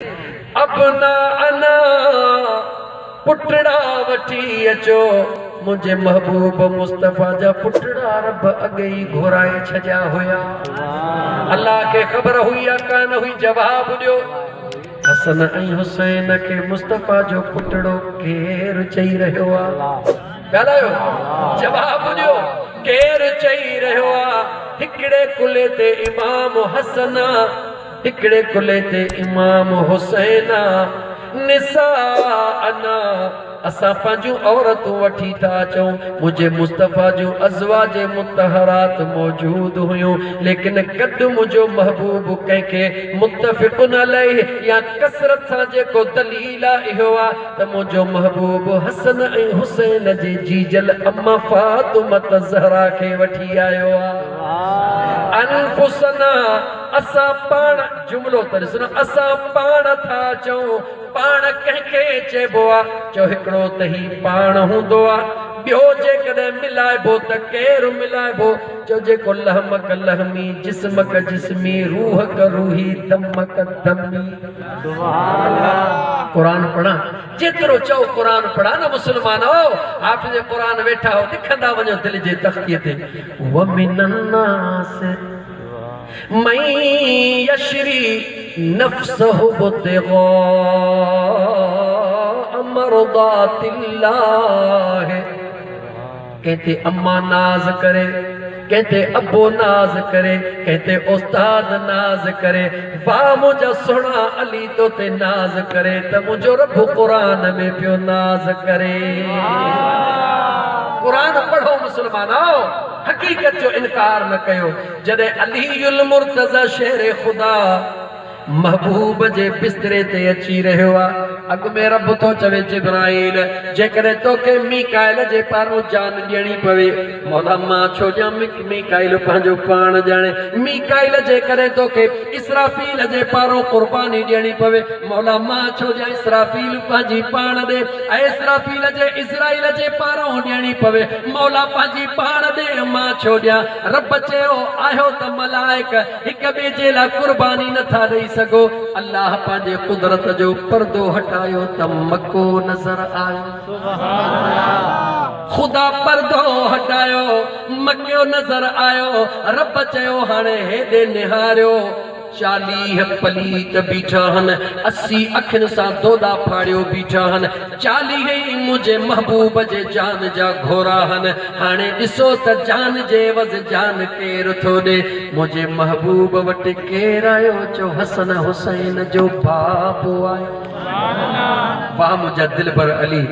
अपना अना पुटड़ा वठी अचो मुझे महबूब मुस्तफा जा पुटड़ा रब अगे ही घोराए छजा हुया। अल्लाह के खबर हुई या कान हुई जवाब दियो। हसन ऐं हुसैन के मुस्तफा जो पुटड़ो केर चई रहियो आ? ॻाल्हायो, जवाब दियो, केर चई रहियो आ? हिकिड़े कुले ते इमाम हसन, हिकिड़े कुले ते इमाम हुसैन। निसा अना असा पंहिंजूं औरतूं वठी था अचूं। मुझे मुस्तफा जूं अज़वाज मुतहरात मौजूद हुयूं, लेकिन कद मुझो महबूब कंहिंखे मुत्तफ़िक़ुन अलैहि या कसरत सां जेको दलील आहे इहो आहे त मुझो महबूब हसन ऐं हुसैन जे जीजल अम्मा फातिमत ज़हरा खे वठी आयो आहे। अनफुसना असा पाण, जुमलो त ॾिसो न, असा पाण था चऊं। पाण कंहिंखे चइबो आहे? चओ हिकिड़ो त ही पाण हूंदो आहे, ॿियो जेकॾहिं मिलाइबो त केरु मिलाइबो? चओ जेको लहमक लहमी, जिस्मक जिस्मी, रूह क रूही, दमक दमी। कुरान पढ़ा, जेतिरो चओ कुरान पढ़ा न मुस्लमानो। हाफ़िज़ कुरान वेठा हो, लिखंदा वञो दिलि जे तख़्तीअ ते। व मिनन्नास मन यशरी नफ्सहु बुतिग़ा मरदातिल्लाह। कहते अम्मा नाज करे, कहते अबो नाज करे, कहते उस्ताद नाज करे, वाह मुझा सोना अली तो ते नाज करे त मुझो रब कुरान में पियो नाज करे। कुरान पढ़ो मुसलमानो, हकीकत जो इनकार न कयो। जॾहिं अलीउल मुर्तज़ा शेर खुदा महबूब जे बिस्तरे ते अची रहियो आहे, अॻ में रब थो चवे जिब्राइल जेकॾहिं तोखे मीकाइल जे पारां जान ॾियणी पवे, मौला मां छो ॼां? मीकाइल पंहिंजो पाण ॼाणे। मीकाइल जेकॾहिं तोखे इसराफील जे पारां क़ुर्बानी ॾियणी पवे, मौला मां छो ॼां? इसराफील पंहिंजी पाण ॾे। ऐं इसराफील जे इज़राइल जे पारां ॾियणी पवे, मौला पंहिंजी पाण ॾे, मां छो ॾियां? रब चयो आहियो त मलाइक हिक ॿिए जे लाइ क़ुर्बानी नथा ॾेई सघो। अल्लाह पंहिंजे कुदरत जो पर्दो हटायो त मको नज़र आयो। ख़ुदा पर्दो हटायो, मको नज़र आयो। रब चयो हाणे हेॾे निहारियो, 40 पलीत बीठा हन, 80 अखियुनि सां दोदा फाड़ियो बीठा हन। 40 ई मुझे महबूब जे जान जा घोरा हन। हाणे ॾिसो त जान जे एवज़ जान केरु थो ॾे? मुझे महबूब वटि केरु आयो? चो हसन हुसैन जो बाबू आयो। वाह मुझा दिल पर अली।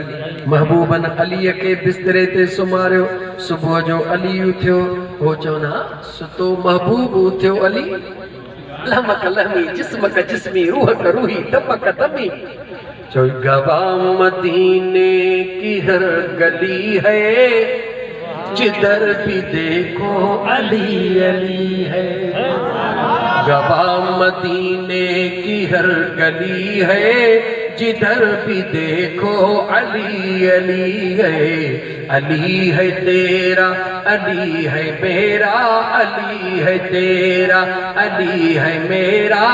महबूबन अलीअ खे बिस्तरे ते सुमारियो। सुबुह जो अली उथियो, हो चवनि हा सुतो महबूब उथियो अली। लहमक लहमी, जिस्मक जिस्मी, रूह क रूही, दमक दमी। जो गवाह मदीने की हर गली है, जिधर भी देखो अली अली है। गवाह मदीने की हर गली है, जिधर भी देखो अली अली है। अली है तेरा, अली है मेरा, अली है तेरा, अली है मेरा,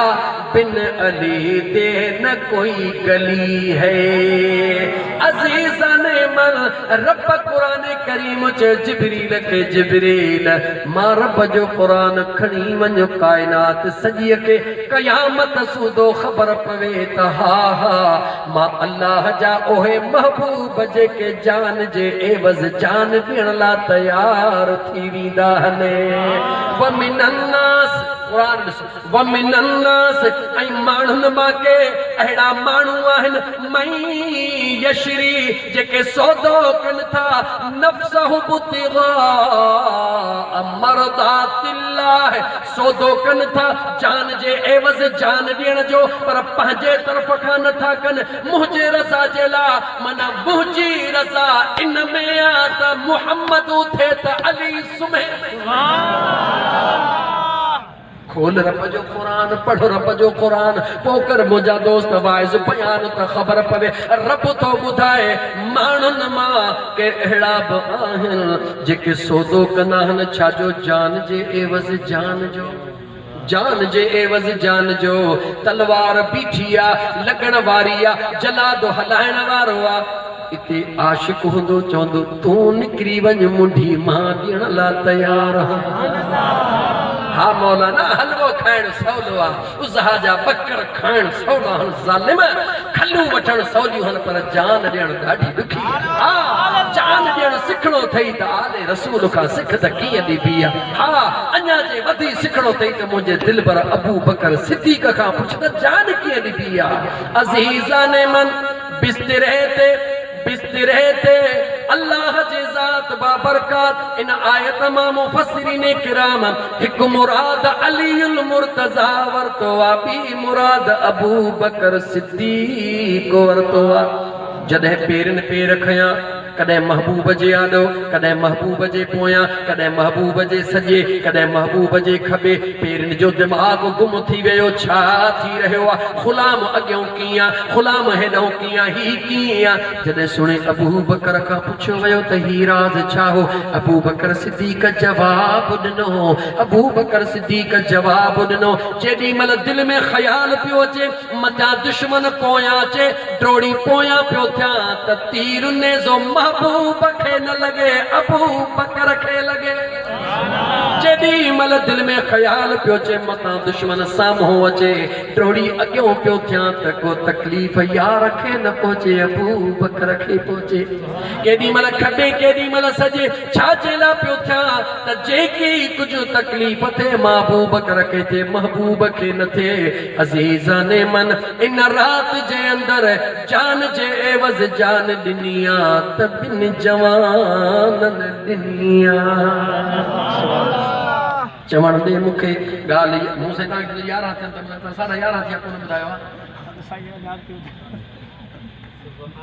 बिन अली दे न कोई गली है। अज़ीज़ान मन रब कुरान करीम च जिब्रील के जिब्रील मां रब जो कुरान खणी वञो कायनात सॼीअ खे क़यामत सूदो ख़बर पवे त हा हा मां अल्लाह जा ओहे महबूब जेके जान जे एवज़ जान ॾियण लाइ तयार थी वेंदा आहिनि। वमिनन्नास कुरान ॾिसो, वमिनन्नास ऐं माण्हुनि मां के अहिड़ा माण्हू आहिनि मई यशरी जेके सौदो कनि था नफ्सहु बुतिग़ा मरदातिल्लाह। सौदो कनि था जान जे एवज़ जान ॾियण जो, पर पंहिंजे तरफ़ खां नथा कनि, मुंहिंजे रज़ा जे लाइ। माना मुंहिंजी रज़ा इन में आ त मुहम्मद उथे त अली सुम्हे। खोल रब जो कुरान, पढ़ो रब जो कुरान, पोकर मुंहिंजा दोस्त वाइज़ बयान त ख़बर पवे। रब तो ॿुधाए माण्हुनि मां के अहिड़ा बि आहिनि जेके सौदो कंदा आहिनि छाजो? जान जे एवज़ जान जो। जान जे एवज़ जान जो तलवार बीठिया लगण वारिया जलादो हलाइण वारो आ इते आशिक होंदो चौंदो तू निकरी वञ मुंडी मां ॾियण ला तैयार हा मौलाना हलवो खाइण सवलो आ उज़हा जा बकर खाइण सवलो हन ज़ालिम खलू वठण सवलियूं हन पर जान ॾियण ॾाढी ॾुखी हा जान ॾियण सिखणो थई त आले रसूल खां सिख त कीअं ॾिबी आहे हा अञा जे वधी सिखणो थई त मुंहिंजे दिलबर अबू बकर सिद्दीक़ खां पुछ त जान कीअं ॾिबी आहे अज़ीज़ाने मन बिस्तरे ते अल्लाह जी ज़ात बाबरकात इन आयत मां मुफस्सिरीन किराम हिक मुराद अलीउल मुर्तज़ा वरतो आ बी मुराद अबू बकर सिद्दीक़ वरतो आ जॾहिं पेरन पेर खया कदे महबूब जे आॾो कदे महबूब जे पोयां कदे महबूब जे सजे कदे महबूब जे खबे पेरन जो दिमाग गुम थी वियो छा थी रहियो आहे ग़ुलाम अॻियों कीअं ग़ुलाम हेॾो कीअं ही कीअं जॾहिं सुणे अबू बकर खां पुछियो वियो त ही राज़ छा हो अबू बकर सिद्दीक़ जवाब ॾिनो अबू बकर सिद्दीक़ जवाब ॾिनो जेॾी महिल दिलि में ख़्याल पियो अचे मथां दुश्मन पोयां अचे ड्रोड़ी पोयां पियो थियां त तीर नेज़ो महबूब खे न लगे अबू बकर खे लगे जेॾी महिल दिल में ख्याल पियो अचे मथां दुश्मन साम्हूं अचे ड्रोड़ी अॻियों पियो थियां त को तकलीफ़ यार खे न पहुचे अबू बकर खे पहुचे केॾी महिल खॾे केॾी महिल सजे छा जे लाइ पियो थियां त जेकी कुझु तकलीफ़ थिए महबूब बकर खे थिए महबूब खे न थिए अज़ीज़ाने मन इन रात जे अंदर जान जे एवज़ जान ॾिनी आ त बिन जवानन ॾिनी आ चवण दे मूंखे ॻाल्हि मूं से तव्हांखे 11 थियनि त 11:30 थिया कोन ॿुधायो आहे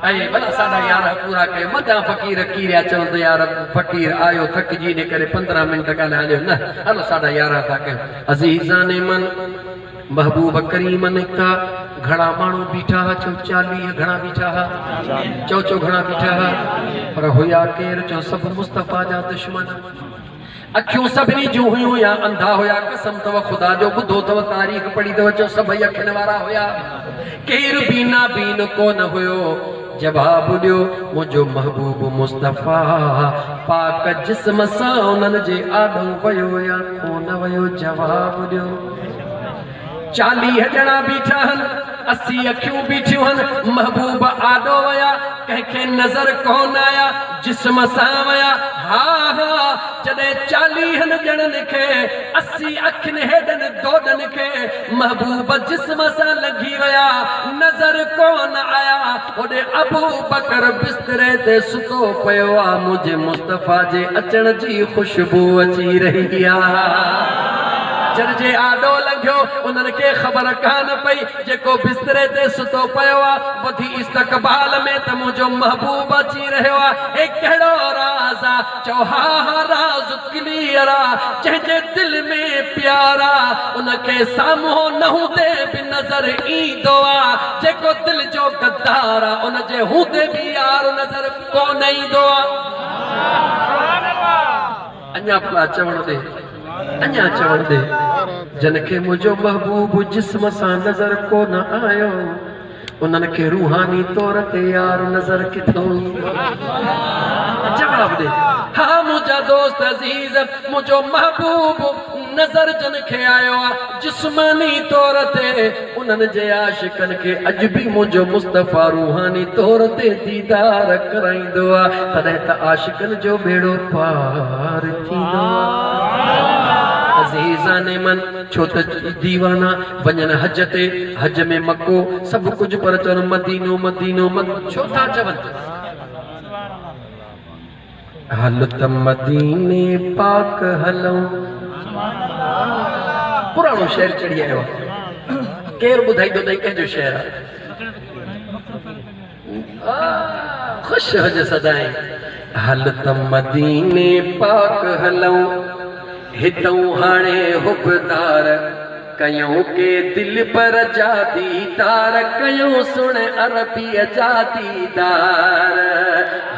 ऐं भला 11:30 पूरा कयो मथां फ़क़ीर कीरिया चवनि त यार फ़क़ीर आयो थकिजी ने करे 15 मिंट ॻाल्हायो न हलो 11:30 था कयूं अज़ीज़ाने मन महबूब करीम निकिता घणा माण्हू बीठा हा चओ 40 घणा बीठा हा चओ घणा बीठा हा पर हुया केर चओ सभु मुस्तफ़ा जा दुश्मन अखियूं सभिनी जूं हुयूं या अंधा हुया कसम तव खुदा जो ॿुधो तव तारीख़ पढ़ी तव चओ सभई अखियुनि वारा हुया केर बीना बीन कोन हुयो जवाब ॾियो मुंहिंजो महबूब मुस्तफ़ा पाक जिस्म सां उन्हनि जे आॾो वियो या कोन वियो जवाब ॾियो 40 ॼणा बीठा आहिनि 80 अखियूं बीठियूं आहिनि महबूब आॾो विया कंहिंखे नज़र कोन आया जिस्म सां विया हा जॾहिं 40 ॼणनि खे 80 अखियुनि हेॾनि दोॾनि खे महबूब जिस्म सां लंघी विया नज़र कोन आया होॾे अबू बकर बिस्तरे ते सुतो पियो आहे मुंहिंजे मुस्तफ़ा जे अचण जी ख़ुशबू अची रही आहे जॾहिं आॾो लंघियो उन्हनि खे ख़बर कान पई जेको बिस्तरे ते सुतो पियो आहे वधी इस्तक़बाल में त मुंहिंजो महबूब अची रहियो आहे हे कहिड़ो राज़ आहे चओ हा राज़ क्लियर आहे जंहिंजे दिलि में प्यार आहे उनखे साम्हूं न हूंदे बि नज़र ईंदो आहे जेको दिलि जो गद्दार आहे उनजे हूंदे बि यार नज़र कोन ईंदो आहे अञा भला चवण दे अञा चवण दे जिनखे मुंहिंजो महबूब जिस्म सां नज़र कोन आयो उन्हनि खे रूहानी तौर ते यार नज़र किथों जवाब दे हा मुंहिंजा दोस्त अज़ीज़ मुंहिंजो महबूब नज़र जिनखे आयो आहे जिस्मानी तौर ते उन्हनि जे आशिकनि खे अॼु बि मुंहिंजो मुस्तफ़ा रूहानी तौर ते दीदार कराईंदो आहे तॾहिं त आशिकनि जो बेड़ो पार थींदो अज़ीज़ाने मन छो त दीवाना वञनि हज ते हज में मको सभु कुझु पर चवनि मदीनो मदीनो छो था चवनि हल त मदीने पाक हलऊं पुराणो शहर चढ़ी आयो केरु ॿुधाईंदो अथई कंहिंजो शहर आहे ख़ुशि हुज सदाई हल त मदीने पाक हलऊं हितऊं हाणे हुबदार कयों के दिल पर जादीदार कयों सुन अरबी जादीदार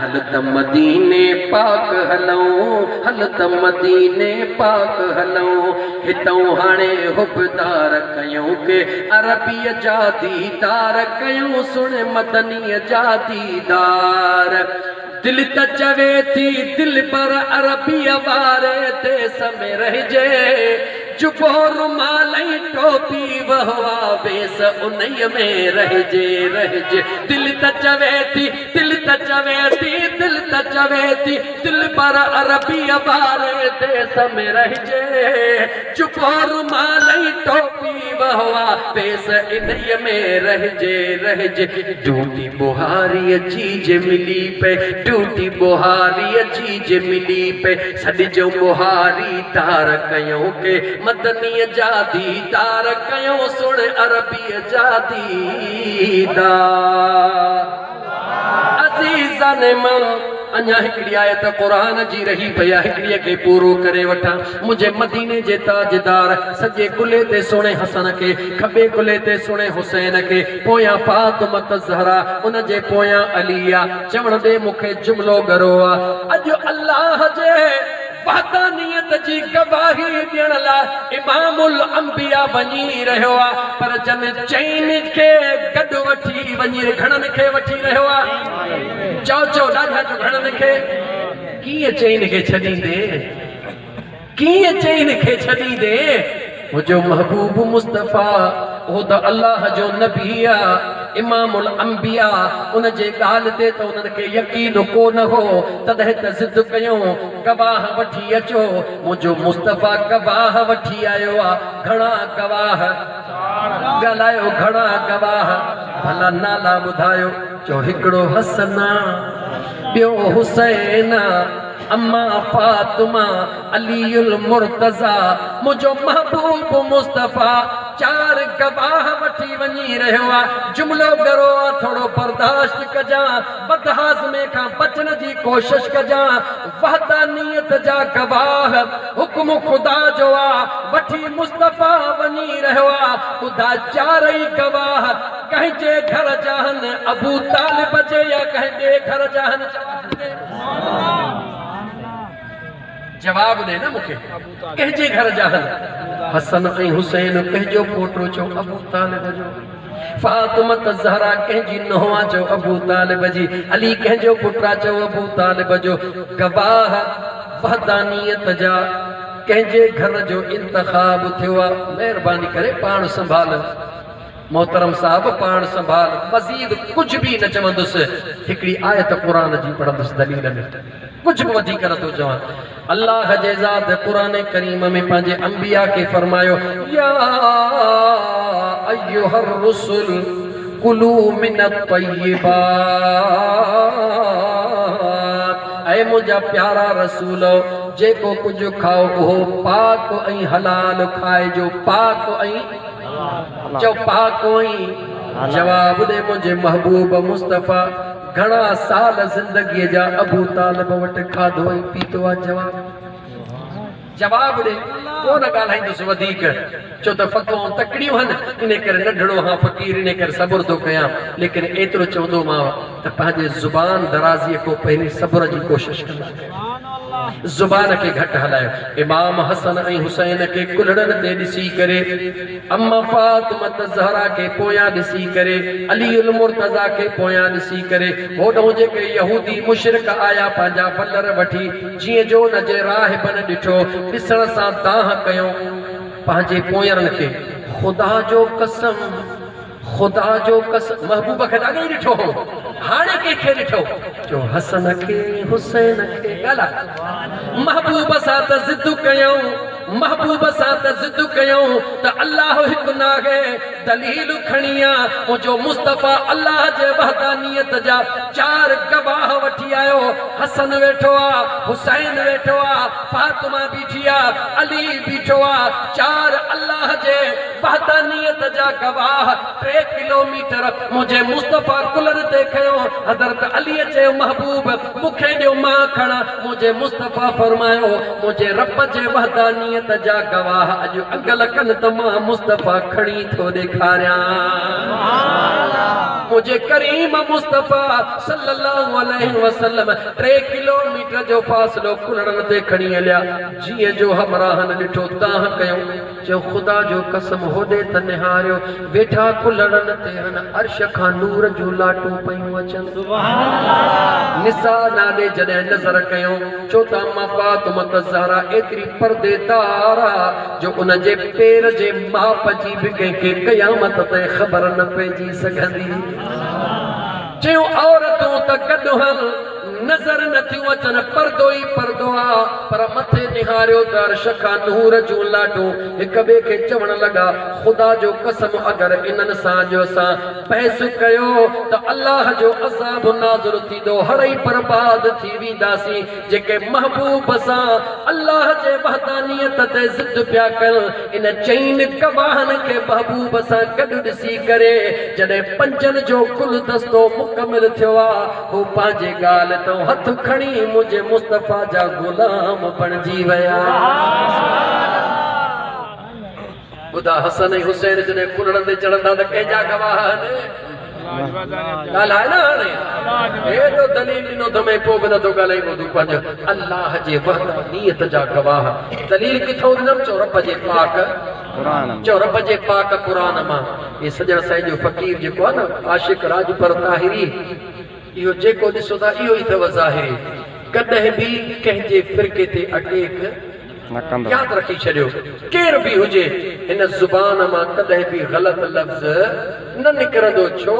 हल त मदीने पाक हलऊं हल त मदीने पाक हलऊं हितऊं हाणे हुबदार कयों के अरबी जादीदार कयों सुन मदनी जादीदार दिल त चवे थी दिल पर अरबी वारे देश में रहिजे जुबो रुमाल टोपी वहवा बेस उन्हीं में रहजे रहजे दिल त चवे थी दिल त चवे थी दिल त चवे थी दिल पर अरबी वारे देश में रहजे जुबो रुमाल टोपी वहवा बेस इन्हीं में रहजे रहजे टूटी बुहारी चीज मिली पे टूटी बुहारी चीज मिली पे सॾ जो बुहारी तार कयों के मदनी जादीदार कयों सुन अरबी जादीदार अज़ीज़ान मन अञा हिकिड़ी आयत क़ुरान जी रही पई आहे हिकिड़ीअ खे पूरो करे वठां मुंहिंजे मदीने जे ताजदार सॼे कुल्हे ते सुहिणे हसन खे खॿे कुल्हे ते सुहिणे हुसैन खे पोयां फातिमत ज़हरा उन जे पोयां अली आहे चवण ॾे मूंखे जुमिलो ॻरो आहे अॼु अल्लाह जे वहदानियत जी गवाही ॾियण लाइ इमामुल अंबिया वञी रहियो आहे पर जन चैन खे गॾु वठी वञी घणनि खे वठी रहियो आहे चओ चओ ॾाढा जो घणनि खे कीअं चैन खे छॾींदे कीअं चैन खे छॾींदे मुझो महबूब मुस्तफ़ा वो तो अल्लाह जो नबी आहे इमामुल अंबिया उन जे ॻाल्हि ते त उन्हनि खे यकीन कोन हो तॾहिं त ज़िद कयूं गवाह वठी अचो मुंहिंजो मुस्तफ़ा गवाह वठी आयो आहे घणा गवाह ॻाल्हायो घणा गवाह भला नाला ॿुधायो चओ हिकिड़ो हसना ॿियो हुसैन अम्मा फातिमा अलीउल मुर्तज़ा मुझो महबूब मुस्तफ़ा चार गवाह वठी वञी रहियो आहे जुमिलो ॻरो आहे थोरो बर्दाश्त कजां बदहाज़मे खां बचण जी कोशिश कजां वहदानियत जा गवाह हुक्म ख़ुदा जो आहे वठी मुस्तफ़ा वञी रहियो आहे ख़ुदा चारई गवाह कंहिंजे घर जा आहिनि अबू तालिब जे या कंहिं ॿिए घर जा आहिनि जवाब दे ना मुखे कहजे घर जाहन हसन ऐं हुसैन कहजो पोटो चो अबू तालिब जो फातिमा ज़हरा कहजी नोहा चो अबू तालिब जी अली कहजो पुत्रा चो अबू तालिब जो गवाह वहदानियत जा कहजे घर जो इंतखाब थियो मेहरबानी करे पान संभाल मोहतरम साहब पान संभाल मजीद कुछ भी न चवंदुसि हिकिड़ी आयत कुरान जी पढ़ंदुसि दलील में कुछ भी वधीक नथो चवां अल्लाह जे ज़ात कुरान करीम में पंहिंजे अंबिया के फरमायो या अय्युहर रुसुल कुलू मिनत तय्यिबात ऐ मुंहिंजा प्यारा रसूल जेको कुछ खाओ वो पाक ऐं हलाल खाए जो पाक ऐं जो पाक ऐं जवाब दे मुझे महबूब मुस्तफ़ा घणा साल जिंदगी जा अबू तालिब वटि खाधो ऐं पीतो आहे जवाब दे कोन ॻाल्हाईंदुसि वधीक छो त फ़तवाऊं तकड़ियूं आहिनि इन करे नंढड़ो हां फ़क़ीर इन करे सब्र थो कयां लेकिन एतिरो चवंदोमांव त पंहिंजे ज़ुबान दराज़ीअ खां पहिरीं सब्र जी कोशिशि कंदा जुबान के घट हलायो इमाम हसन ऐं हुसैन के कुल्हड़न ते ॾिसी करे अम्मा फातिमा ज़हरा के पोयां ॾिसी करे अलीउल मुर्तज़ा के पोयां ॾिसी करे होॾों जेके यहूदी मुशरिक आया पंहिंजा फलर वठी जीअं जो न जे राहिबन ॾिठो ॾिसण सां दाह कयो पंहिंजे पोयरनि खे ख़ुदा जो कसम महबूब खे ॾाढो ई ॾिठो हो हाणे कंहिंखे ॾिठो जो हसन खे हुसैन खे ॻाल्हाए महबूब सां त ज़िद कयूं महबूब सां त ज़िद कयूं त अल्लाह हिकु नाहे दलील खणिया मुंहिंजो मुस्तफ़ा अल्लाह जे वहदानियत जा चार गवाह वठी आयो हसन वेठो आहे हुसैन वेठो आहे फातिमा बीठी आहे अली बीठो आहे चार अल्लाह जे वहदानियत जा गवाह 3 किलोमीटर मुझे मुस्तफ़ा कुलर ते खयो हज़रत अली चयो महबूब मूंखे ॾियो मां खणा मुझे मुस्तफ़ा फरमायो मुझे रब जे वहदानी वहदानियत जा गवाह अज अगल कन तमा मुस्तफा खड़ी थो ॾेखारियां मुझे करीम मुस्तफा सल्लल्लाहु अलैहि वसल्लम 3 किलोमीटर जो फासलो कुलड़न ते खणी हलिया जीअं जो हमराहन ॾिठो ताह कयो जो खुदा जो कसम होदे त निहारियो वेठा कुलड़न ते हन अर्श खां नूर जो लाटू पयूं अचन सुभान अल्लाह निसा नाले जॾहिं नज़र कयो चो त अम्मा फातिमा ज़हरा एतिरी पर्देदार जो उन जे पेर जे माप जी बि कंहिंखे क़यामत ते ख़बर न पइजी सघंदी चयो औरतूं त गॾु हल नज़र नथियूं अचनि पर्दो ई पर्दो आहे पर मथे निहारियो त अर्श खां नूर जूं लाटूं हिक ॿिए खे चवण लॻा ख़ुदा जो कसम अगरि इन्हनि सां जो असां बहस कयो त अल्लाह जो अज़ाब नाज़िल थींदो हड़ई बर्बाद थी वेंदासीं जेके महबूब सां अल्लाह जे वहदानियत ते ज़िद पिया कनि इन चइनि गवाहनि खे महबूब सां गॾु ॾिसी करे जॾहिं पंजनि जो कुल दस्तो मुकमिल थियो आहे हू पंहिंजे ॻाल्हि तो हथ खणी मुझे मुस्तफा जा गुलाम बणजी वया बुधा हसन ऐं हुसैन जने कुलड़न ते चढ़ंदा त कंहिंजा गवाह आहिनि ॻाल्हाए न हाणे हेॾो दलील ॾिनो तमें पोइ बि नथो ॻाल्हाई ॿुधूं पंहिंजो अल्लाह जे वहदानियत जा गवाह दलील किथां ॾिनमि चओ रब जे पाक चओ रब जे पाक क़ुरान मां ये सजण साईं जो फ़कीर जेको आहे न आशिक राजपर ताहिरी इहो जेको ॾिसो था इहो ई अथव ज़ाहिरी कॾहिं बि कंहिंजे फ़िरके ते अटैक यादि रखी छॾियो केर बि हुजे हिन ज़ुबान मां कॾहिं बि ग़लति लफ़्ज़ न निकिरंदो छो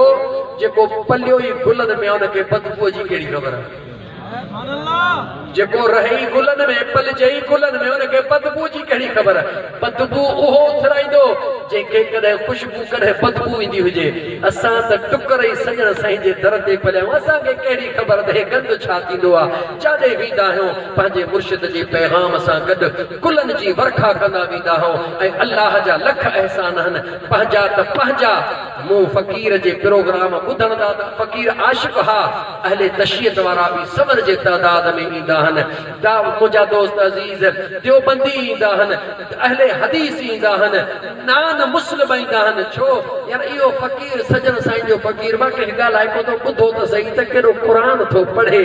जेको पलियो ई गुलनि में उनखे बदबूअ जी कहिड़ी ख़बर आहे जेको रहे गुलनि में पलिजे ई गुलनि में उनखे बदबू जी कहिड़ी ख़बर बदबू उहो उथराईंदो जंहिंखे कॾहिं ख़ुशबू कॾहिं बदबू ईंदी हुजे असां त टुकर ई सजण साईं जे दर ते पलिया असांखे कहिड़ी ख़बर त हे गंद छा थींदो आहे जाॾे वेंदा आहियूं पंहिंजे मुर्शिद जे पैगाम सां गॾु गुलनि जी वर्खा कंदा वेंदा आहियूं ऐं अल्लाह जा लख अहसान आहिनि पंहिंजा त पंहिंजा मूं फ़कीर जे प्रोग्राम ॿुधण था त फ़कीर आशिक़ हा अहले तशयत वारा बि सबर जे तादाद में ईंदा आहिनि मुंहिंजा दोस्त अज़ीज़ देवबंदी ईंदा आहिनि अहले हदीस ईंदा आहिनि नान मुस्लिम ईंदा आहिनि छो यार इहो फ़कीर सजन साईं जो फ़कीर मां कंहिं ॻाल्हाए को थो ॿुधो त सही त कहिड़ो क़ुरान थो पढ़े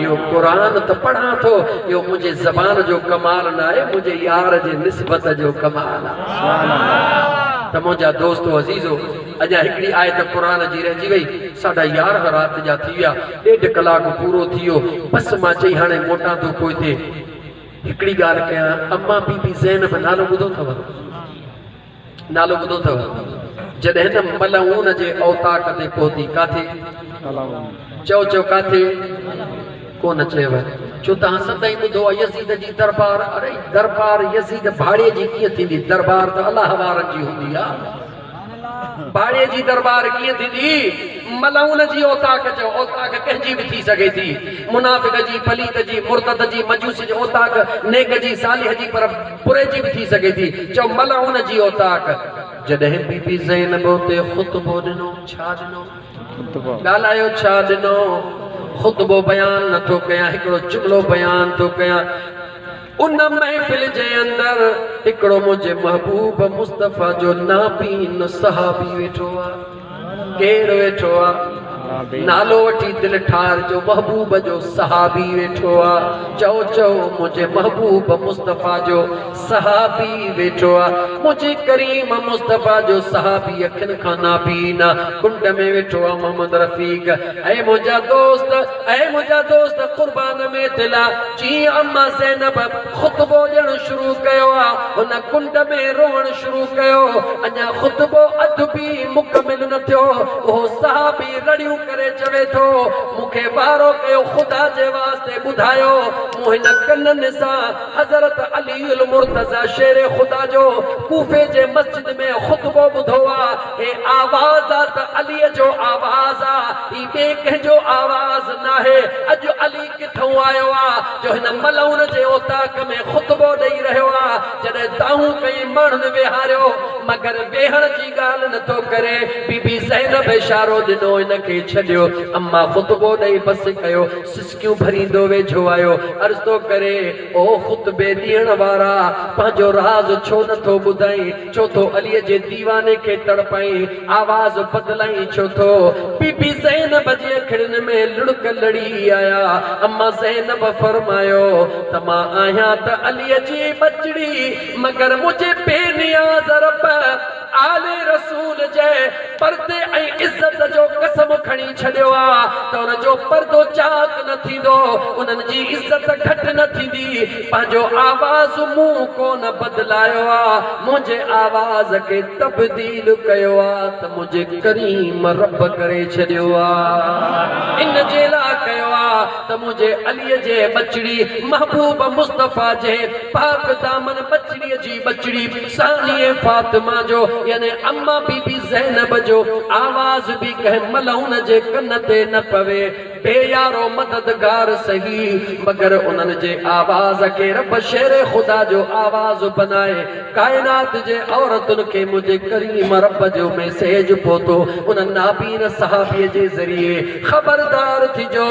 इहो क़ुरान त पढ़ां थो इहो मुंहिंजे ज़बान जो कमाल न आहे मुंहिंजे यार जे निस्बत जो कमाल आहे त मुंहिंजा दोस्तो अज़ीज़ो अञा हिकिड़ी आयत क़ुरान जी रहिजी वई 11:30 राति जा थी विया 1.5 कलाक पूरो थी वियो बस मां चई हाणे मोटां थो पोइ थिए हिकिड़ी ॻाल्हि कयां अम्मा बीबी ज़ैनब नालो ॿुधो अथव नालो ॿुधो अथव जॾहिं न मलऊन जे औताक ते पहुती काथे चओ काथे कोन चयव छो तव्हां सदाईं ॿुधो आहे यज़ीद जी दरबार अरे दरबार यज़ीद भाड़े जी कीअं थींदी दरबार त अलाह वारनि जी हूंदी आहे भाड़े जी दरबार कीअं थींदी मलऊन जी औताक चओ औताक कंहिंजी बि थी सघे थी मुनाफ़िक जी पलीत जी मुर्तद जी मजूस जी औताक नेक जी सालिह जी पर बुरे जी बि थी सघे थी चओ मलऊन जी औताक जॾहिं बीबी ज़ैनब उते ख़ुतबो ॾिनो छा ॾिनो ॻाल्हायो छा ॾिनो ख़ुतबो बयान नथो कयां हिकिड़ो जुमिलो बयान थो कयां उन महफ़िल जे अंदर हिकिड़ो मुंहिंजे महबूब मुस्तफ़ा जो नाबीन सहाबी वेठो आहे केरु वेठो आहे नालो वठी दिल ठार जो महबूब जो सहाबी वेठो आहे चओ मुझे महबूब मुस्तफ़ा जो सहाबी वेठो आहे मुझे करीम मुस्तफ़ा जो सहाबी अखिन खां नाबीन कुंड में वेठो आहे मोहम्मद रफ़ीक ऐ मुंहिंजा दोस्त क़ुर्बान में दिला जी अम्मा ज़ैनब ख़ुतबो ॾियणु शुरू कयो आहे हुन कुंड में रोअण शुरू कयो अञा ख़ुतबो अधु बि मुकमिल न थियो उहो सहाबी रड़ियूं करे चवे थो मूंखे वारो कयो ख़ुदा जे वास्ते ॿुधायो मूं हिन कननि सां हज़रत अली अल मुर्तज़ा शेर ख़ुदा जो कूफे जे मस्जिद में ख़ुतबो ॿुधो आहे हे आवाज़ आहे त अलीअ जो आवाज़ आहे ही ॿिए कंहिंजो आवाज़ न आहे अॼु अली किथो यकऊं आयो आ जो हिन मलउन जे ओताक में खुतबो ॾेई रहियो आ जॾहिं दाहूं कई माण्हुनि वेहारियो मगर वेहण जी ॻाल्हि नथो करे बीबी ज़ैनब इशारो ॾिनो इनखे छॾियो अम्मा खुतबो ॾेई बस कयो सिसकियूं भरींदो वेझो आयो अर्ज़ थो करे ओ खुतबे ॾियण वारा पंहिंजो राज़ छो नथो ॿुधाई छो थो अलीअ जे दीवाने खे तड़पाई आवाज़ बदलाई छो थो बीबी ज़ैनब जी अखियुनि में लुड़क लड़ी आया अम्मा ज़ैनब फरमायो त मां आहियां त अलीअ जी बचड़ी मगर मुझे बेनियाज़ रब आले रसूल जे पर्दे ऐं इज्जत जो कसम खणी छॾियो आ त उन जो पर्दो चाक न थींदो उन्हनि जी इज्जत घटि न थींदी पंहिंजो आवाज़ मूं कोन बदलायो आ मुंहिंजे आवाज़ खे तब्दील कयो आ त मुंहिंजे करीम रब करे छॾियो आ इन जे लाइ कयो आ त मुंहिंजे अलीअ जे बचड़ी महबूब मुस्तफ़ा जे पाक दामन बचड़ीअ जी बचड़ी सानिए फातिमा जो यानी अम्मा बीबी ज़ैनब जो आवाज़ भी कंहिं मलउन जे कन ते न पवे बेयारो मददगार सही मगर उन्हनि जे आवाज़ के रब शेरे खुदा जो आवाज़ बनाए कायनात जे औरतुनि खे मुंहिंजे करीम रब जो मैसेज पहुतो उन नाबीन सहाबीअ जे ज़रिए ख़बरदार थिजो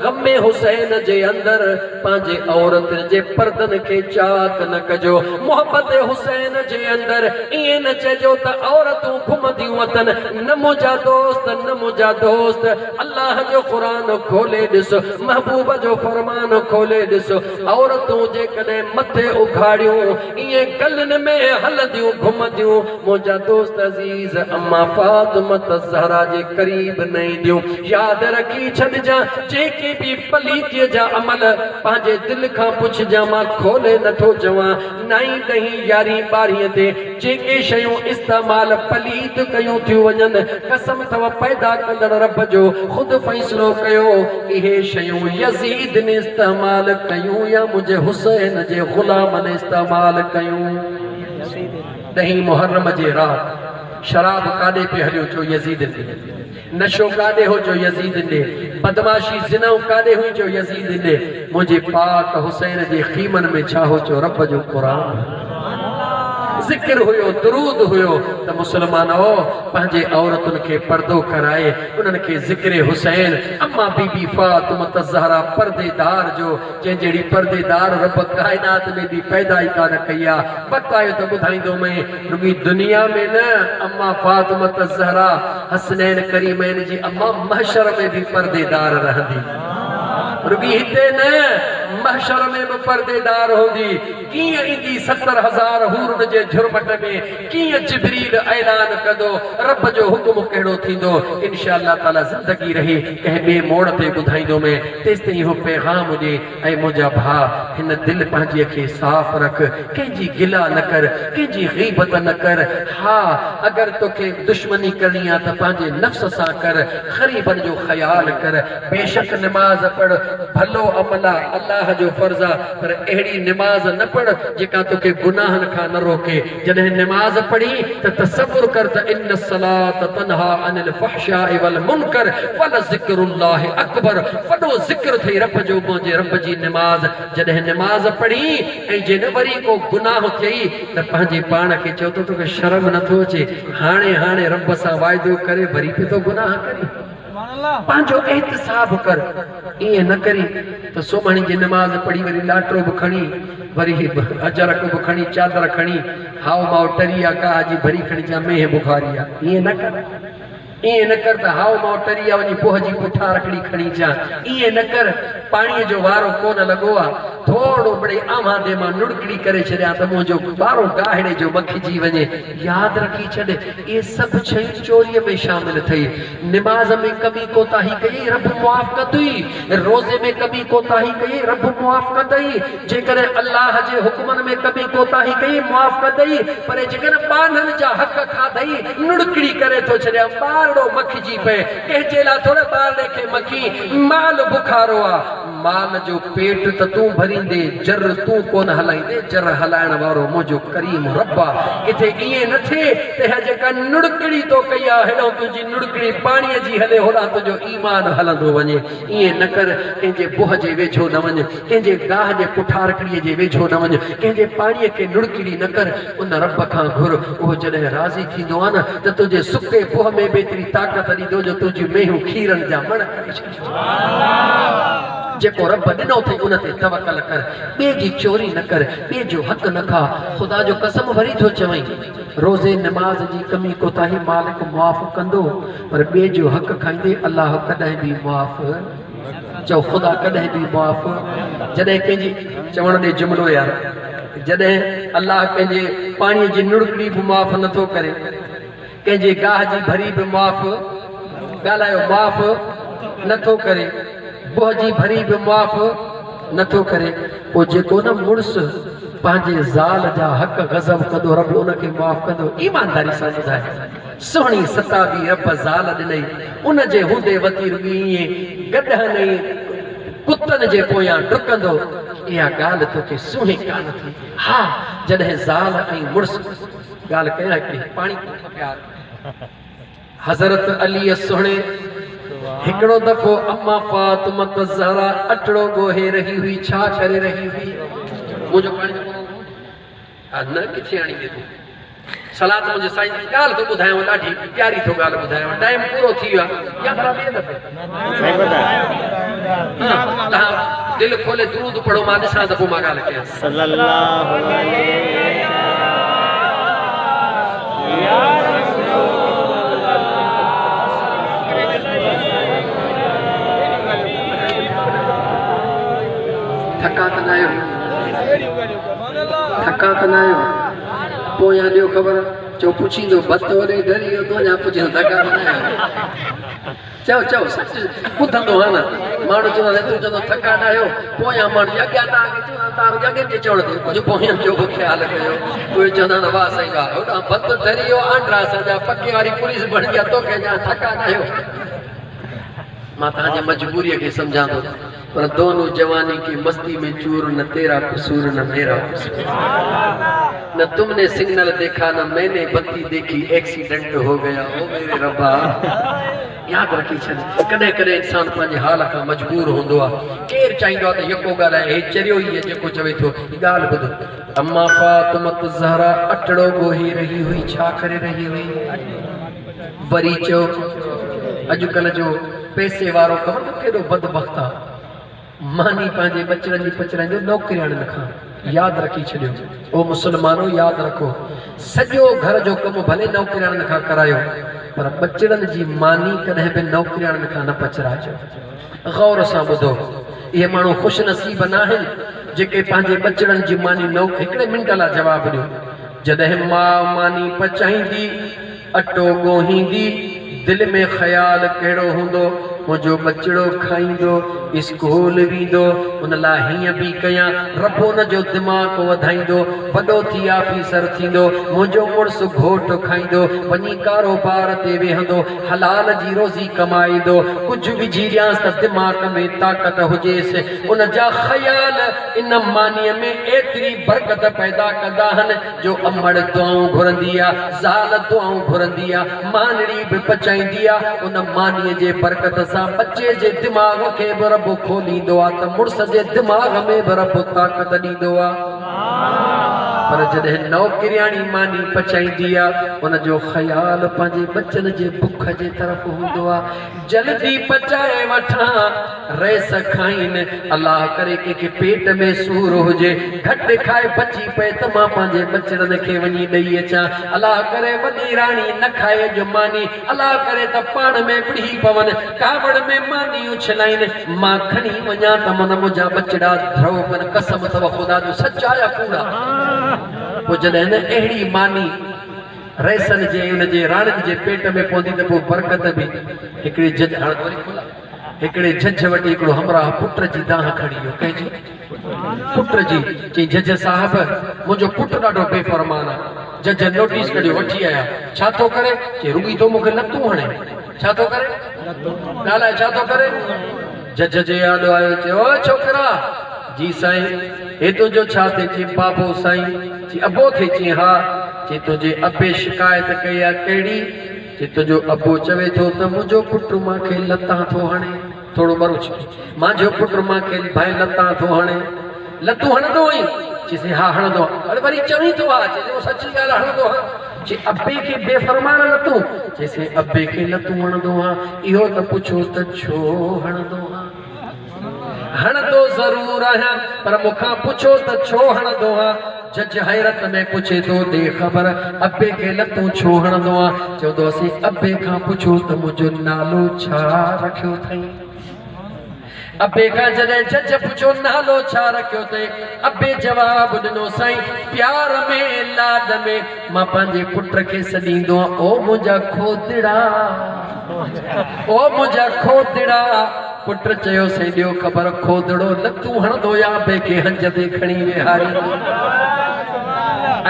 ग़म हुसैन जे अंदर पंहिंजे औरत जे पर्दनि खे चाक न कजो मोहब्बत हुसैन जे अंदर ईअं न चइजो त औरतूं घुमंदियूं अथनि न मुंहिंजा दोस्त न मुंहिंजा दोस्त अल्लाह जो क़ुरान खोले ॾिस महबूब जो फरमान खोले ॾिस औरतूं जेकॾहिं मथे उघाड़ियूं ईअं गलनि में हलंदियूं घुमंदियूं मुंहिंजा दोस्त अज़ीज़ अम्मा फातिमा ज़हरा जे क़रीब न ईंदियूं यादि रखी छॾिजां जेके बि पलीतीअ जा अमल पंहिंजे दिलि खां पुछजां मां खोले नथो चवां 9, 10, 11, 12 ते जेके शयूं इस्तेमाल पलीत कयूं थियूं वञनि कसम अथव पैदा कंदड़ रब जो ख़ुदि फ़ैसिलो कयो इहे शयूं यज़ीद ने इस्तेमाल कयूं या मुझे हुसैन जे ग़ुलाम ने इस्तेमाल कयूं 10 मुहर्रम जे रात शराब काॾे पे हलियो छो यज़ीद ने नशो काॾे हो जो यज़ीद ने बदमाशी ज़िना काॾे हुई जो यज़ीद ने मुझे पाक हुसैन जे ख़ीमन में छा हो जो रब जो क़ुरान ज़िक्र हुयो दुरूद हुयो त मुसलमानो पंहिंजे औरतुनि खे पर्दो कराए उन्हनि खे ज़िक्र हुसैन अम्मा बीबी फातिमा ज़हरा पर्देदार जो जंहिं जहिड़ी पर्देदार रब कायनात में बि पैदा ई कान कई आहे वक़्तु आयो त ॿुधाईंदोमांइ रुॻी दुनिया में न अम्मा फातिमा ज़हरा हसनैन करीमैन जी अम्मा महशर में भी पर्देदार रहंदी रुॻी हिते न महशर में भी पर्देदार होंदी कीअं ईंदी 70,000 हूरन जे झुरमट में कीअं जिब्रील ऐलान कंदो रब जो हुक्म कहिड़ो थींदो इंशाअल्लाह ताला ज़िंदगी रही कंहिं ॿिए मोड़ ते ॿुधाईंदो में तेसिताईं हो पैगाम हुजे ऐं मुंहिंजा भाउ हिन दिलि पंहिंजीअ खे साफ़ रख कंहिंजी गिला न कर कंहिंजी ग़ीबत न कर हा अगर तोखे दुश्मनी करणी आहे त पंहिंजे नफ़्स सां कर ग़रीबन जो ख़याल कर बेशक निमाज़ पढ़ भलो अमल आहे अल्लाह जो फर्ज़ आहे पर अहिड़ी निमाज़ न पढ़ जेका तोखे गुनाहनि खां न रोके जॾहिं निमाज़ पढ़ी त तसव्वुर कर त इन सलात तनहा अनिल फहशाइ वल मुनकर वल ज़िक्रुल्लाह अकबर वॾो ज़िक्र थई रब जो मुंहिंजे रब जी निमाज़ जॾहिं निमाज़ पढ़ी ऐं जॾहिं वरी को गुनाह थियई त पंहिंजे पाण खे चओ त तोखे शर्म नथो अचे हाणे रब सां वाइदो करे वरी बि तो गुनाह करी पंहिंजो एहतिसाब कर ईअं न करी त सुम्हणी जी निमाज़ पढ़ी वरी लाटरो बि खणी वरी अजरक बि खणी चादर खणी हाव माव टरी आहे का जी भरी खणी जा मेह बुखारी आहे ईअं न कर ईअं न कर त हाव माव टरी आहे वञी पोह जी पुठा रखड़ी खणी अचां ईअं न कर पाणीअ जो वारो कोन लॻो आहे थोड़ो बड़े आमादे मां नुड़कड़ी करे छॾियां त मुंहिंजो ॿारो गाहिड़े जो मखिजी वञे यादि रखी छॾ इहे सभु शयूं चोरीअ में शामिल थई निमाज़ में कमी कोताही कई रब मुआफ़ कंदुई रोज़े में कमी कोताही कई रब मुआफ़ कंदई जेकॾहिं अल्लाह जे हुक्मनि में कमी कोताही कई मुआफ़ कंदई पर जेकॾहिं ॿारनि जा हक़ खाधई नुड़कड़ी करे थो छॾियां ॿारड़ो मखिजी पए कंहिंजे लाइ थोड़ा ॿारड़े खे मखी माल बुखारो आहे माल जो पेट त तूं भरी भरींदे जर तू कोन हलाईंदे जर हलाइण वारो मुंहिंजो करीम रब्बा किथे इएं न थिए त जेका नुड़कड़ी तो कई आहे हेॾो तुंहिंजी नुड़कड़ी पाणीअ जी हले होॾां तुंहिंजो ईमान हलंदो वञे। इएं न कर कंहिंजे बुह जे वेझो न वञ, कंहिंजे गाह जे पुठारकड़ीअ जे वेझो न वञ, कंहिंजे पाणीअ खे नुड़कड़ी न कर। उन रब खां घुर, उहो जॾहिं राज़ी थींदो आहे न त तुंहिंजे सुके बुह में बि एतिरी ताक़त ॾींदो जो तुंहिंजी मेहूं खीरनि जा मण करे छॾींदो। जेको रब ॾिनो अथई उन ते तवकल कर, ॿिए जी चोरी न कर, ॿिए जो हक़ न खा। ख़ुदा जो कसम वरी थो चवई, रोज़े नमाज़ जी कमी कोताही मालिक मुआफ़ कंदो, पर ॿिए जो हक़ खाईंदे अलाह कॾहिं बि मुआफ़ चओ ख़ुदा कॾहिं बि मुआफ़। जॾहिं कंहिंजी चवण ॾे जुमिलो यार, जॾहिं अलाह पंहिंजे पाणीअ जी नुड़कड़ी बि मुआफ़ नथो करे, कंहिंजे गाह जी भरी बि मुआफ़ ॻाल्हायो मुआफ़ नथो करे, बुह जी भरी बि मुआफ़ नथो करे, पोइ जेको न मुड़ुस पंहिंजे ज़ाल जा हक़ गज़ब कंदो रब उनखे मुआफ़ कंदो। ईमानदारी सां ॿुधाए, सुहिणी सताबी रब ज़ाल ॾिनई, उन जे हूंदे वती रुॻी ईअं गॾहनि कुतनि जे पोयां डुकंदो, इहा ॻाल्हि तोखे सुहिणी कान थी। हा जॾहिं ज़ाल ऐं मुड़ुस ॻाल्हि कयां हिकिड़ी पाणी प्यार हज़रत अली सुहिणे हिकिड़ो दफ़ो अम्मा फातिमा ज़हरा अटड़ो ॻोहे रही हुई। छा करे रही हुई? मुंहिंजो पाणी न किथे आणींदे तूं सलाद मुंहिंजे साईं जी ॻाल्हि थो ॿुधायांव, ॾाढी प्यारी थो ॻाल्हि ॿुधायांव, टाइम पूरो थी वियो आहे या भला ॿिए दफ़े तव्हां दिलि खोले दुरूद पढ़ो, मां ॾिसां त पोइ मां ॻाल्हि कयां। सल्लल्लाहु अलैहि थका त न आहियो, थका त न आहियो, पोइ या ॾियो ख़बर चओ पुछींदो बतो ॾे डरी वियो तो या पुछींदो थका त न आहियो। चओ चओ सच ॿुधंदो आहे न माण्हू चवंदो तूं चवंदो थका न आहियो, पोयां माण्हू अॻियां तव्हांखे चवंदा तव्हां अॻे जे चवण ते कुझु पोयनि जो बि ख़्यालु कयो। उहे चवंदा आहिनि वाह साईं वाह, होॾां बत डरी वियो आंड्रा सॼा पके वारी पुलिस बणी विया, तोखे अञा थका न आहियो। मां तव्हांजे मजबूरीअ खे सम्झां थो, पर दोनों जवानी की मस्ती में चूर, न तेरा कसूर न मेरा कसूर, न तुमने सिग्नल देखा न मैंने बत्ती देखी, एक्सीडेंट हो गया ओ मेरे रब्बा। याद रखी छॾ, कॾहिं कॾहिं इंसान पंहिंजे हाल खां मजबूर हूंदो आहे। केरु चाहींदो आहे त यको ॻाल्हाए, हे चरियो ई जेको चवे थो। ॻाल्हि ॿुध, अम्मा फातिमा ज़हरा अटड़ो ॻोहे रही हुई। छा करे रही हुई? वरी चओ अॼुकल्ह जो पैसे वारो ख़बर न केॾो बदबख्त आहे, मानी पंहिंजे बचड़नि जी पचड़ाईंदो नौकिरियाणियुनि खां। यादि रखी छॾियो ओ मुस्लमानो, यादि रखो, सॼो घर जो कमु भले नौकिरियाणियुनि खां करायो, पर बचड़नि जी मानी कॾहिं बि नौकिरियाणियुनि खां न पचराइजो। गौर सां ॿुधो, इहे माण्हू ख़ुशि नसीब न आहिनि जेके पंहिंजे बचड़नि जी मानी हिकिड़े मिंट लाइ जवाबु ॾियो। जॾहिं माउ मानी पचाईंदी, अटो ॻोहींदी, दिलि में ख़्यालु कहिड़ो हूंदो, मुंहिंजो बचड़ो खाईंदो, स्कूल वेंदो, उन लाइ हीअं बि कयां, रब उन जो दिमाग़ वधाईंदो, वॾो थी ऑफिसर थींदो, मुंहिंजो मुड़ुसु घोट खाईंदो, वञी कारोबार ते वेहंदो, हलाल जी रोज़ी कमाईंदो, कुझु विझी ॾियांसि त दिमाग़ में ताक़त हुजेसि। उन जा ख़्याल इन मानीअ में एतिरी बरकत पैदा कंदा आहिनि जो अमड़ दुआऊं घुरंदी आहे, ज़ाल दुआऊं घुरंदी आहे, मानड़ी बि पचाईंदी आहे। उन मानीअ जे बरकत सां बच्चे जे दिमाग़ खे बि रब खोलींदो आहे, त मुड़ुस जे दिमाग़ में बि रब ताक़त ॾींदो आहे। पर जॾहिं नौकिरियाणी मानी पचाईंदी आहे, उनजो ख़्यालु पंहिंजे बचनि जे बुख जे तरफ़ हूंदो आहे। जल्दी पचाए वठां, रेस खाइनि, अलाह करे कंहिंखे पेट में सूर हुजे, घटि खाए बची पए त मां पंहिंजे बचड़नि खे वञी ॾेई अचां। अलाह करे वॾी राणी न खाए जो मानी, अलाह करे त पाण में विढ़ी पवनि, कावड़ में मानी उछलाइनि, मां खणी वञा त मन मुंहिंजा बचड़ा ध्रो कनि। कसम अथव ख़ुदा जो, सचाया पूरा। पोइ जॾहिं न अहिड़ी मानी रेसनि जे उनजे राणियुनि जे पेट में पवंदी त पोइ बरकत बि। हिकिड़े जज हिकिड़े जज वटि हिकिड़ो हमराह पुट जी दाह खणी वियो, कंहिंजी पुट जी। चई जज साहिब मुंहिंजो पुटु ॾाढो बेफ़रमान आहे। जज नोटिस कढियो, वठी आया, छा थो करे? चई रुॻी तो मूंखे लतूं हणे। छा थो करे? ॻाल्हाए छा थो करे? जज जे यादि आयो, चयो ओ छोकिरा, जी साईं हे तुझो छा थे चे बाबो साईं जी अबो थे चे हा चे तुझे अबे शिकायत कया केड़ी चे तुझो अबो चवे थो त मुझो पुटु मांखे लता थो हणे थोड़ो बरुच मांजो पुटु मांखे भाई लता थो हणे लतू हणदो ही चेसे हा हणदो अरे वरी चवी तो आ चे सच्ची गाल हणदो हा चे अबे के बेफरमान लतू जैसे अबे के लतू हणदो हा इहो त पुछो त छो हणदो हा हणदो जरूर आहियां पर मुखां पुछो त छो हणदो हा जज हैरत में पूछे तो दे खबर अबे के लतू छो हणदो आ चवंदो असी अबे खां पुछो त मुझो नालो छा रखियो थई अबे का जदे जज पुछो नालो छा रखियो थे अबे जवाब दिनो साईं प्यार में लाड में मां पंहिंजे पुट खे सॾींदो ओ मुंहिंजा खोदड़ा ओ मुंहिंजा खोदड़ा पुट चयो से ॾियो ख़बर खोदड़ो लतू हणदो या अबे खे हंज ते खणी वेहारी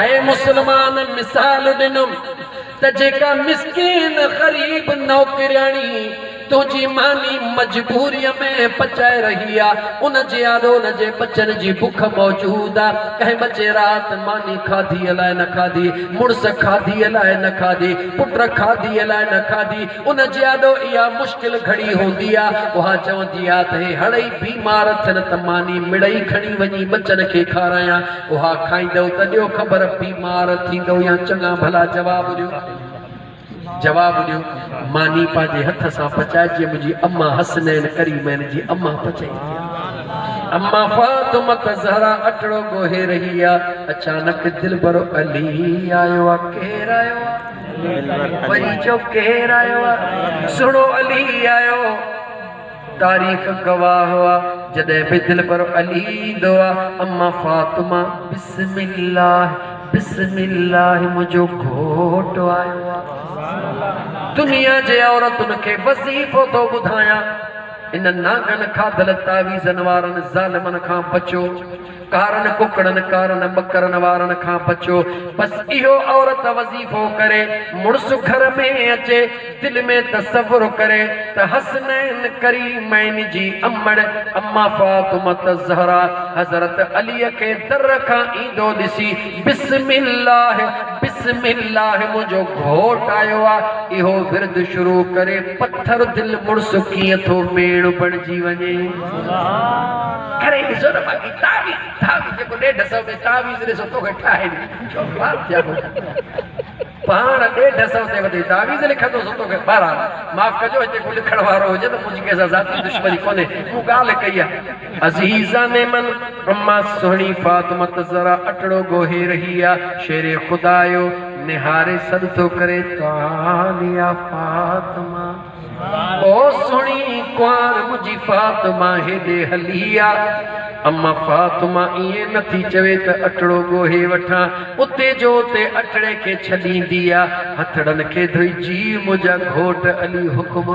ऐं मुसलमान मिसाल ॾिनुम त जेका मिस्कीन ग़रीब नौकरियाणी तुझी मानी मजबूरी में पचाए रही आ उन जे आदो न जे बच्चन जी भूख मौजूद आ कहे बच्चे रात मानी खाधी अलाए न खाधी मुड़स खाधी अलाए न खाधी पुत्र खाधी अलाए न खाधी उन जे आदो इया मुश्किल घड़ी होंदी आ वहा चवंदी आ त हे हड़ई बीमार थन त मानी मिड़ई खणी वनी बच्चन के खाराया वहा खाईंदो त ॾियो ख़बर बीमार थींदो या चंगा भला जवाब ॾियो मानी पांजे हथ सां पचाए जी मुंहिंजी अम्मा हसनैन करीमैन जी अम्मा पचाई अम्मा फातिमा ज़हरा अटड़ो गोहे रही आ अचानक दिलबर अली आयो आ केर आयो आ वरी जो केर आयो आ सुनो अली आयो तारीख गवाह हुआ जदे भी दिलबर अली ईंदो आ अम्मा फातिमा बिस्मिल्लाह बिस्मिल्लाह मुझो घोट आयो आ दुनिया जे औरतुन के वजीफो तो बुधाया इन नागन खाधल तावीज़न वारन ज़ालिमन खां बचो कारण कुकड़न कारण बकरन वारन खां बचो बस इहो औरत वजीफो करे मुड़स घर में अचे दिल में तसव्वुर करे त हसनैन करीमैन जी अम्मड़ अम्मा फातिमा ज़हरा हज़रत अली के दर खां ईंदो ॾिसी बिस्मिल्लाह बिस्मिल्लाह मुझो घोट आयो आ इहो विर्द शुरू करे पत्थर दिल मुड़स कीअं थो मेण बणजी वञे करे ॾिसो न बाक़ी तावीज़ जेको 150 में तावीज़ ॾिसो तोखे ठाहे पाण 150 ते वधी तावीज़ लिखंदो सो तोखे बहरहाल माफ़ कजो हिते को लिखण वारो हुजे त मुंहिंजी कंहिंसां ज़ाती दुश्मनी कोन्हे मूं ॻाल्हि कई आहे अज़ीज़ा ने मन अम्मा सुहिणी फातिमा ज़रा अटड़ो गोहे रही आहे शेरे खुदायो निहारे सद थो करे तालिया फातिमा ओ सुहिणी कुंवार मुंहिंजी फातिमा हेॾे हली आहे अम्मा फातिमा इए नथी चवे त अटड़ो गोहे वठां उते जो उते अटड़े के छॾींदी आ हथड़न के धोई जी मुंहिंजा घोट अली हुकुम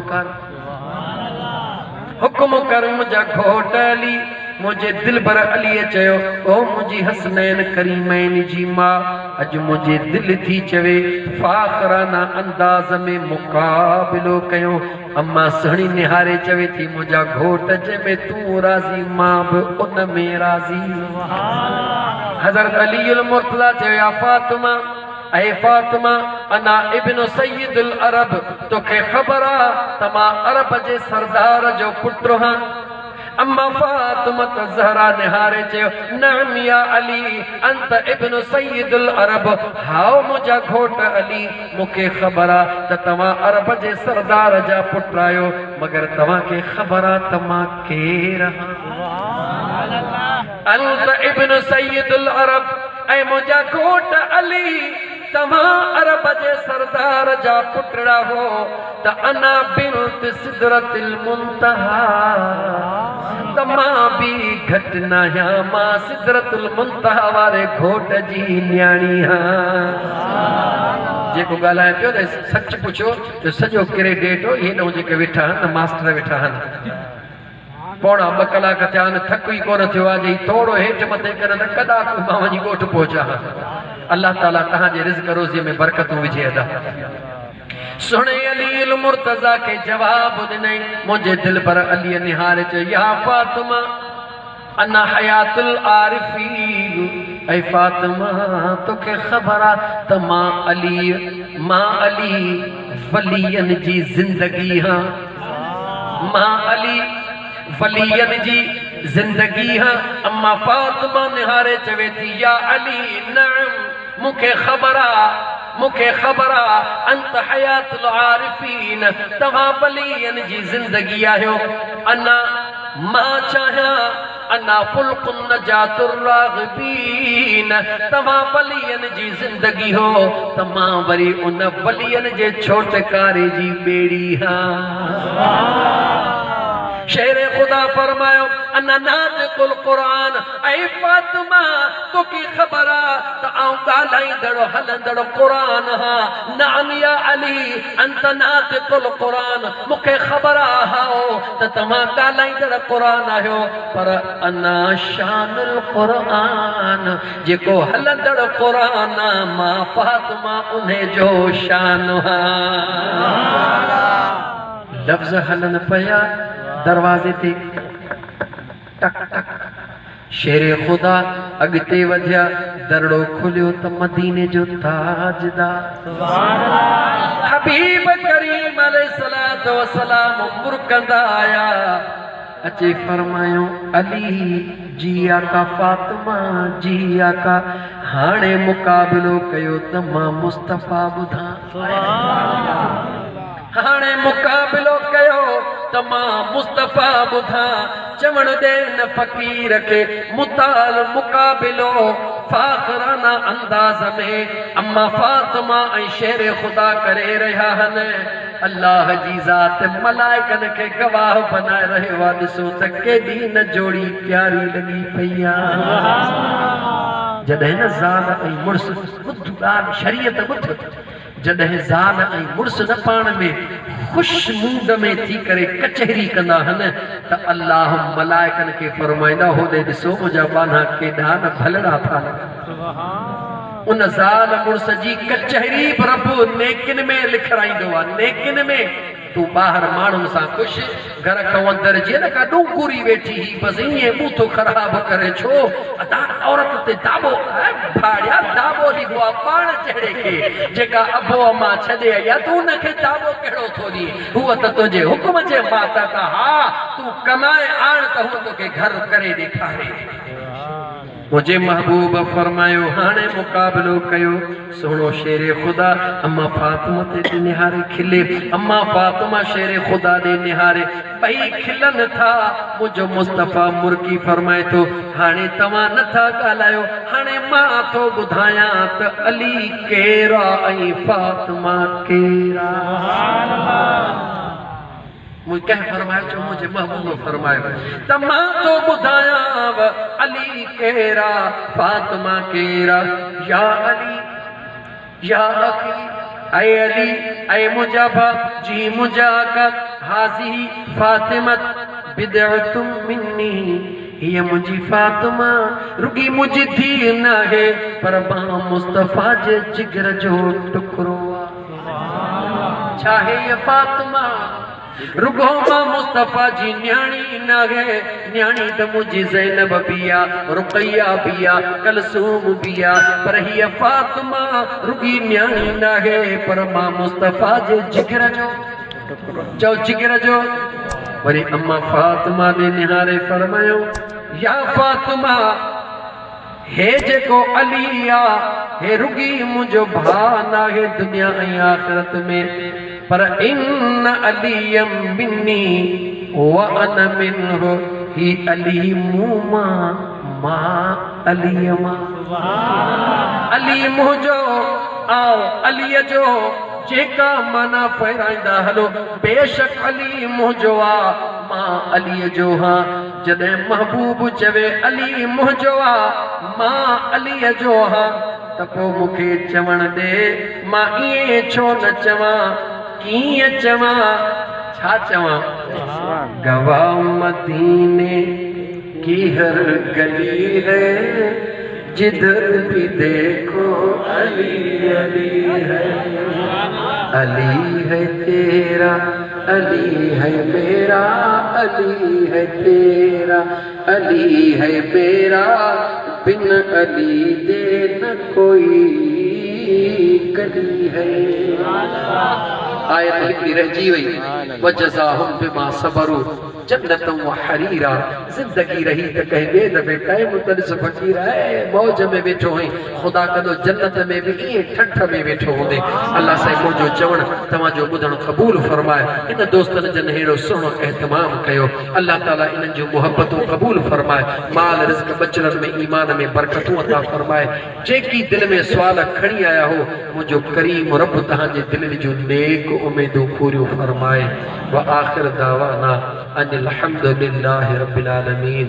कर मुंहिंजा घोट अली मुझे दिलबर अली चयो ओ मुझी हसनैन करीमैन जी मां अज मुझे दिल थी चवे फाखराना अंदाज में मुकाबिलो कयो अम्मा सुहिणी निहारे चवे थी मुझा घोट जंहिंमें तू राज़ी मां भी उन में राज़ी हज़रत अलीउल मुर्तज़ा चयो या फातिमा ऐ फातिमा अना इब्न सय्यदुल अरब तोखे ख़बर आ त मां अरब जे सरदार जो पुत्र हां अम्मा फातिमा ज़हरा निहारे चयो नअम या अली अंत इब्न सय्यदुल अरब हाओ मुझा घोट अली मूंखे ख़बर आ त तव्हां अरब जे सरदार जा पुट आहियो मगर तव्हांखे ख़बर आ त मां केर अंत इब्न सय्यदुल अरब ऐं मुझा घोट अली तव्हां अरब जे सरदार जा पुटड़ा हो त अना बिन्त सिदरतिल मुंतहा त मां भी घट न आहियां मां सिदरतुल मुंतहा वारे घोट जी न्याणी हां जेको ॻाल्हाए पियो न सच पुछो त सॼो क्रेडिट हो इहे न जेके वेठा आहिनि मास्टर वेठा आहिनि पौड़ा 2 कलाक थिया आहिनि थक ई कोन थियो आहे जे थोरो हेठि मथे करे त कदाक मां वञी ॻोठ पहुचा अल्लाह ताला तव्हांजे रिज़्क़ रोज़ीअ में बरकतूं विझे अदा सुहिणे अलीउल मुर्तज़ा के जवाब ॾिनई मुंहिंजे दिल पर अली निहारे चयो या फातिमा अना हयातुल आरिफीन ऐ फातिमा तोखे ख़बर आ त मां अली वलियन जी ज़िंदगी हाँ, मां अली वलियन जी ज़िंदगी हाँ। अम्मा फातिमा निहारे चवे थी या अली नअम मुखे ख़बर आ अंत हयातुल आरिफीन तव्हां वलियन जी ज़िंदगी आहियो। अना मां चाहियां अना फुल्कुन नजातुर राग़बीन तव्हां वलियन जी ज़िंदगी हो त मां वरी उन वलियन जे छोटकारे जी बेड़ी हाँ। शेरे खुदा फरमायो अना नातिकुल कुरान ऐ फातिमा तोखे ख़बर आ त आऊं ॻाल्हाईंदड़ हलंदड़ कुरान हाँ। नाम या अली अंत नातिकुल कुरान मूंखे ख़बर आहे त तव्हां ॻाल्हाईंदड़ कुरान आहियो, पर अना शानुल कुरान जेको हलंदड़ कुरान मां फातिमा उन जो शान हाँ। लफ़्ज़ हलन पया दरवाजे ते टक टक शेरे खुदा अगते वधिया दरड़ो खुलियो त मदीने जो ताजदार हबीब करीम अलैहिस्सलातु वस्सलाम मुरकंदा आया अचे फरमायो अली जी आका फातिमा जी आका हाणे मुकाबिलो कयो त मां मुस्तफ़ा बुधा, हाणे मुकाबिलो कयो त मां मुस्तफ़ा बुधा। चवण दे न फ़कीर के मुताल मुकाबिलो फ़ाख़राना अंदाज़ में अम्मा फातिमा ऐं शेर खुदा करे रहा हन। अल्लाह जी ज़ात मलाइकन के गवाह बनाए रहियो आहे। ॾिसो त केॾी न जोड़ी प्यारी लॻी पई आहे। जॾहिं न ज़ाल ऐं मुड़ुस ॿुध ॻाल्हि शरीयत ॿुध, जॾहिं ज़ाल ऐं मुड़ुस न पाण में ख़ुशि मूड में थी करे कचहरी कंदा हन त अल्लाह मलाइकन के फरमाईंदा होॾे ॾिसो मुंहिंजा बाना केॾा न भलड़ा था लॻनि। उन ज़ाल मुड़ुस जी कचहरी प्रभु नेकिन में लिखाईंदो आहे, नेकिन में। तू ॿाहिरि माण्हुनि सां ख़ुशि, घर खां अंदरि जीअं न का डूंकुरी वेठी ही बसि ईअं बूथो ख़राब करे छो अदा औरत ते दाबो भाड़िया दाबो ॾिबो आहे पाण चहिरे खे जेका अबो अम्मा छॾे आई आहे तूं उनखे दाबो कहिड़ो थो ॾी, हूअ त तुंहिंजे हुकुम जे माता त हा तूं कमाए आण त हूअ तोखे घर करे ॾेखारे। मुझे महबूब फरमायो हाणे मुकाबिलो कयो। सोनो शेरे खुदा अम्मा फातिमा ते निहारे खिले, अम्मा फातिमा शेरे खुदा दे निहारे ॿई खिलन था। मुझो मुस्तफ़ा मुर्की फरमाए थो हाणे तव्हां नथा ॻाल्हायो, हाणे मां थो ॿुधायां त अली केरा ऐं फातिमा केरा। मुझे फरमायो चो मुझे महबूब फरमायो त मां तो ॿुधायांव अली केरा फातिमा केरा। या अली या अखी ऐ अली ऐ मुंहिंजा भाउ जी मुंहिंजा आका हाज़ी फातिमा बिदअतुम मिन्नी, हीअ मुंहिंजी फातिमा रुगी मुंहिंजी धीउ न आहे पर मां मुस्तफ़ा जे जिगर जो टुकड़ो आहे। छा आहे हीअ फातिमा रुगो मां मुस्तफ़ा जी न्याणी न है, न्याणी त मुंहिंजी ज़ैनब भी आ, रुक़ैया भी आ, कलसूम भी आ, पर हीअ फातिमा रुगी न्याणी न है पर मां मुस्तफ़ा जे जिगर जो चओ जिगर जो। वरी अम्मा फातिमा ने निहारे फरमायो या फातिमा हे जेको अली आ हे रुगी मुंहिंजो भाउ न आहे दुनिया ऐं आख़िरत में, पर इन अलीयम मिन्नी व अना मिन्हु, ही अली मूं मां अली मां। अली मुंहिंजो आओ अलीअ जो जेका माना फहिराईंदा हलो बेशक अली मुंहिंजो आ मां अलीअ जो हाँ। जॾहिं महबूब चवे अली मुंहिंजो आ मां अलीअ जो हाँ त पोइ मूंखे चवण ॾे मां ईअं छो न चवां, कीअं चवां, छा चवां। गवाह मदीने की हर गली है जिधर भी देखो अली अली है, अली है तेरा अली है मेरा अली है तेरा, अली है मेरा, बिन अली दे न कोई कली है। आयत हिकड़ी रहिजी वई, वजज़ाहुम बिमा सबरू जन्नतम व हरीरा। जिंदगी रही त कहे बे दफे टाइम तनिस फकीर है मौज में वेठो हुई, खुदा कदो जन्नत में भी ये ठठ में वेठो होंदे। अल्लाह से मुझो चवण तवाजो बुधण कबूल फरमाए। इन दोस्तन जन हेड़ो सुनो एहतमाम कयो। अल्लाह ताला इन जो मोहब्बतों कबूल फरमाए। माल रिज़्क बचरन में ईमान में बरकतों अता फरमाए। जेकी दिल में सवाल खणी आया हो मुझो करीम रब तहां जे दिल जो नेक उम्मीदों पूरी फरमाए। व आखिर दावाना अनिल हम्दुलिल्लाहि रब्बिल आलमीन।